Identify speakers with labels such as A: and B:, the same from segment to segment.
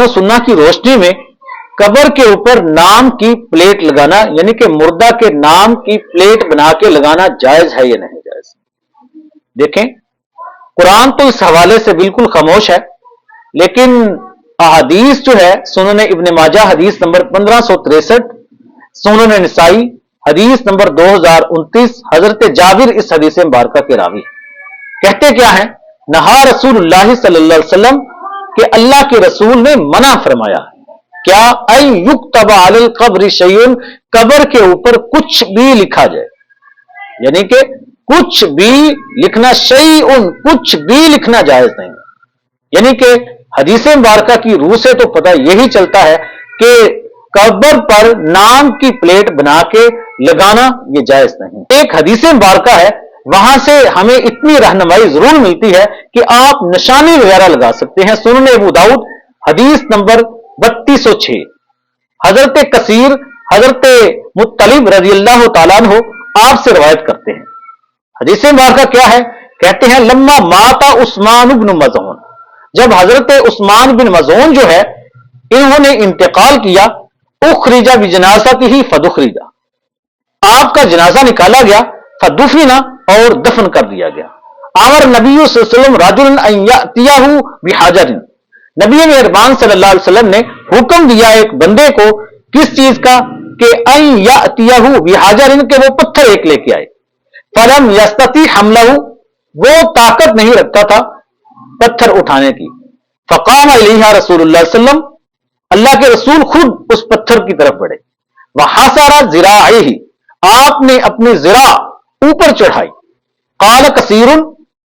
A: सुन्ना की रोशनी में कब्र के ऊपर नाम की प्लेट लगाना, यानी कि मुर्दा के नाम की प्लेट बना के लगाना जायज है या नहीं जायज? देखें, कुरान तो इस हवाले से बिल्कुल खामोश है, लेकिन अहादीस जो है, सुनन इब्न माजा हदीस नंबर 1563, सुनन निसाई हदीस नंबर 2029, हजरत जाबिर इस हदीस मुबारका के रावी कहते क्या है, नहा रसूलुल्लाह सल्लल्लाहु अलैहि वसल्लम कि अल्लाह के रसूल ने मना फरमाया क्या, अन युक्तब अलल कब्र शैउन, कब्र के ऊपर कुछ भी लिखा जाए, यानी कि कुछ भी लिखना, शैउन कुछ भी लिखना जायज नहीं, यानी कि हदीस मुबारका की रूह से तो पता यही चलता है कि कब्र पर नाम की प्लेट बना के लगाना यह जायज नहीं। एक हदीस मुबारका है, वहां से हमें इतनी रहनुमाई जरूर मिलती है कि आप निशानी वगैरह लगा सकते हैं। सुनन अबू दाऊद हदीस नंबर 3206, हजरत कसीर हजरत मुत्तलिब रजी अल्लाह तआला अन्हु आपसे रवायत करते हैं। हदीस मुबारका क्या है, कहते हैं लम्मा माता उस्मान इब्न मज़ऊन, जब हजरत उस्मान बिन मज़ऊन जो है इन्होंने इंतकाल किया, उखरिजा बिजनाज़तिही फदुखरिजा, आपका जनाजा निकाला गया, फदुफिना और दफन कर दिया गया। आमर नबी सल्लल्लाहु अलैहि वसल्लम राजुलन अन यातियाहु बिहाजरिन, नबी मेहरबान सल्लल्लाहु अलैहि वसल्लम ने हुक्म दिया एक बंदे को, किस चीज का, कि अन यातियाहु बिहाजरिन, के वो पत्थर एक लेके आए। फलम यस्तती हमलहु, वो ताकत नहीं रखता था पत्थर उठाने की। फकाम इलैहा रसूलुल्लाह सल्लल्लाहु अलैहि वसल्लम, अल्लाह के रसूल खुद उस पत्थर की तरफ बढ़े। वहासारा जिराइही, आपने अपनी जिरा ऊपर चढ़ाई। काल कसीरुन,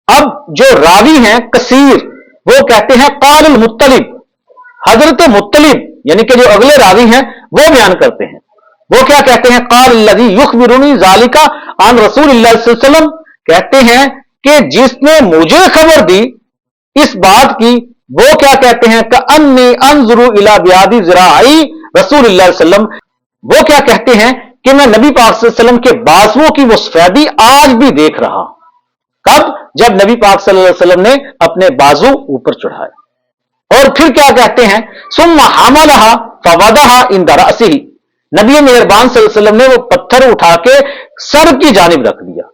A: अब जो रावी हैं कसीर, वो कहते हैं काल मुत्तलिब, हजरत मुत्तलिब यानी कि जो अगले रावी हैं वो बयान करते हैं, वो क्या कहते हैं, काल लज़ी युखबिरुनी ज़ालिका अन रसूलिल्लाह सल्लल्लाहु अलैहि वसल्लम, कहते हैं कि जिसने मुझे खबर दी इस बात की, वो क्या कहते हैं, कअन्नी अंजुरु इला बियादी ज़िराई रसूलिल्लाह सल्लल्लाहु अलैहि वसल्लम, वो क्या कहते हैं कि मैं नबी पाक सल्लल्लाहु अलैहि वसल्लम के बाजुओं की वो सफेदी आज भी देख रहा। कब? जब नबी पाक सल्लल्लाहु अलैहि वसल्लम ने अपने बाजू ऊपर चढ़ाए। और फिर क्या कहते हैं, सुम्मा हमलहा फवदहा इंद रअसिही, नबी मेहरबान सल्लल्लाहु अलैहि वसल्लम ने वो पत्थर उठा के सर की जानिब रख दिया।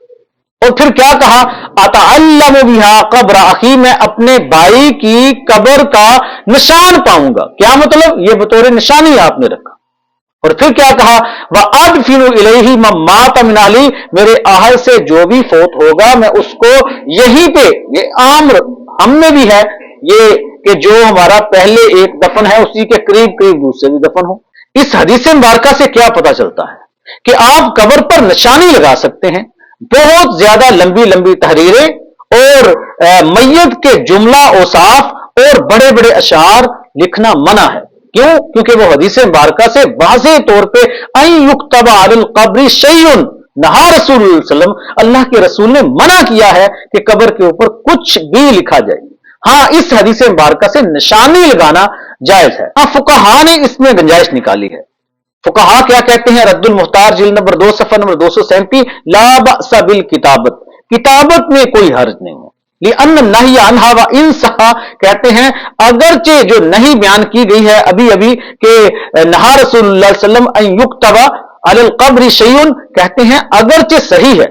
A: और फिर क्या कहा, अतअल्लमु बिहा कब्र अखी, मैं अपने भाई की कब्र का निशान पाऊंगा। क्या मतलब, ये बतौर निशानी आपने रखा। और फिर क्या कहा, वह अदफिनु इलैहि मम्मात मिन अहली, मेरे अहल से जो भी फौत होगा मैं उसको यहीं पे, ये आम हम में भी है ये कि जो हमारा पहले एक दफन है उसी के करीब करीब दूसरे भी दफन हो। इस हदीस मुबारका से क्या पता चलता है कि आप कब्र पर निशानी लगा सकते हैं। बहुत ज्यादा लंबी लंबी तहरीरें और मैयत के जुमला औसाफ और बड़े बड़े अशार लिखना मना है। क्यों? क्योंकि वो हदीस मुबारका से वाज़ेह तौर पे अन युक्तब अलल कब्रि शैउन, नहा रसूल सल्लल्लाहु अलैहि वसल्लम, अल्लाह के रसूल ने मना किया है कि कब्र के ऊपर कुछ भी लिखा जाए। हाँ, इस हदीस मुबारका से निशानी लगाना जायज है। हाँ, फुकहा ने इसमें गुंजाइश निकाली है। फुकहा क्या कहते हैं, रद्दुल मुख्तार जिल्द नंबर 2 सफ़ा नंबर 237, ला बअस बिल किताबत, किताबत में कोई हर्ज नहीं है। लिअन्न नही अन्हा व इंसहा, कहते हैं अगरचे जो नहीं बयान की गई है अभी अभी कि नहा रसूलुल्लाह सल्लल्लाहु अलैहि वसल्लम अन युक्तबा अलल कब्रि शैउन, कहते हैं अगरचे सही है।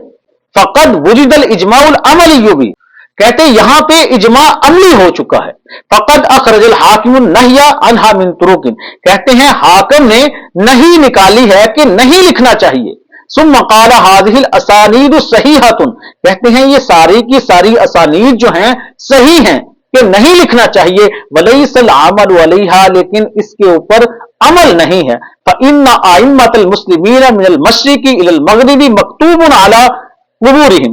A: फकद वुजिदल इजमाउल अमली भी, कहते यहां पे इजमा अमली हो चुका है। फकद अखरजल हाकिमुन नहिया अनहा मिन तुरुकिन, कहते हैं हाकिम ने नहीं निकाली है कि नहीं लिखना चाहिए। सुम्मा क़ाला हाज़िहिल असानीद सहीहतुन, कहते हैं ये सारी की सारी असानीद जो हैं सही हैं कि नहीं लिखना चाहिए। वलैसल अमल अलैहा, लेकिन इसके ऊपर अमल नहीं है। फ़इन्ना अइम्मतल मुस्लिमीन मिनल मशरिक़ी इलल मग़रिबी मक्तूबुन अला क़ुबूरिहिम,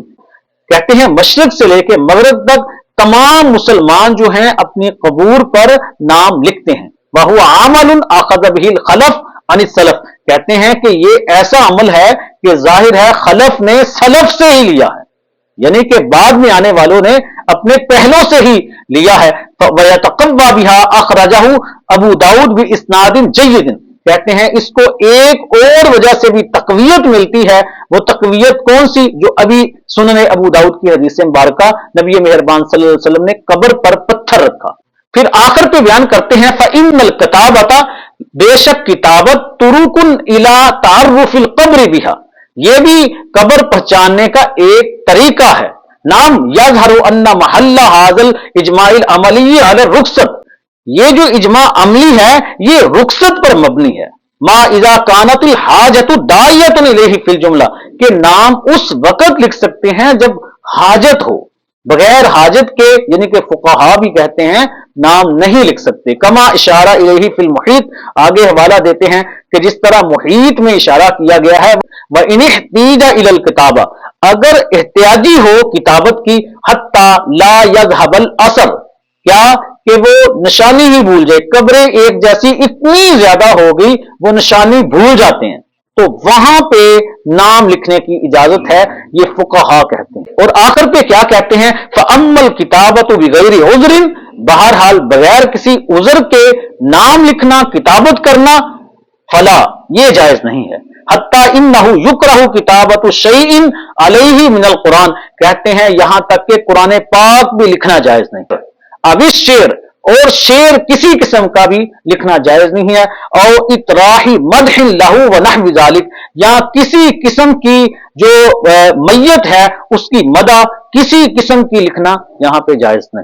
A: कहते हैं मशरिक से लेकर मगरिब तक तमाम मुसलमान जो हैं अपनी कबूर पर नाम लिखते हैं। वह आमल अखज़ बिहिल खलफ अनिस सलफ, कहते हैं कि ये ऐसा अमल है कि जाहिर है खलफ ने सलफ से ही लिया है, यानी कि बाद में आने वालों ने अपने पहलों से ही लिया है। वयतक़व्वा बिहा अखरजहु अबू दाऊद बि इस्नादिन जय्यदिन, कहते हैं इसको एक और वजह से भी तकवीयत मिलती है। वो तकवीयत कौन सी? जो अभी सुनन अबू दाऊद की हदीस मुबारका, नबी मेहरबान सल्लल्लाहु अलैहि वसल्लम ने कब्र पर पत्थर रखा, फिर आखिर पे बयान करते हैं फ़इन्नल किताबता, बेशक किताबत तुरुकुन इला तारुफिल कब्र बिहा, ये भी कब्र पहचानने का एक तरीका है। नाम यज़हरु अन्ना महल्ला हाज़ल इजमाइल अमली अला रुखसत, ये जो इजमा अमली है ये रुखसत पर मबनी है। मा इज़ा कानतिल हाजतु दायतन इलैहि फिल जुमला, के नाम उस वक्त लिख सकते हैं जब हाजत हो, बगैर हाजत के यानी कि फुकाहा भी कहते हैं नाम नहीं लिख सकते। कमा इशारा इलैहि फिल मुहीत, आगे हवाला देते हैं कि जिस तरह मुहीत में इशारा किया गया है। व इन इहतीजा इलल किताबा, अगर एहतियाजी हो किताबत की, हत्ता ला यज़हबल असर, क्या कि वो निशानी ही भूल जाए, कब्रें एक जैसी इतनी ज्यादा हो गई वो निशानी भूल जाते हैं, तो वहां पे नाम लिखने की इजाजत है, ये फुकहा कहते हैं। और आखिर पे क्या कहते हैं? फअम्मल किताबतु बिगैरि उज़्रिन, बहरहाल बगैर किसी उज़र के नाम लिखना, किताबत करना, फला, ये जायज नहीं है। हत्ता इन्नहु युकरहु किताबतु शैइन अलैहि मिनल कुरान, कहते हैं यहां तक कि कुरान पाक भी लिखना जायज नहीं है। अब इस शेर और शेर किसी किस्म का भी लिखना जायज नहीं है। और इतराही मदहिन लहू व नहवी ज़ालिक, या किसी किस्म की जो मैयत है उसकी मदा किसी किस्म की लिखना यहां पे जायज नहीं।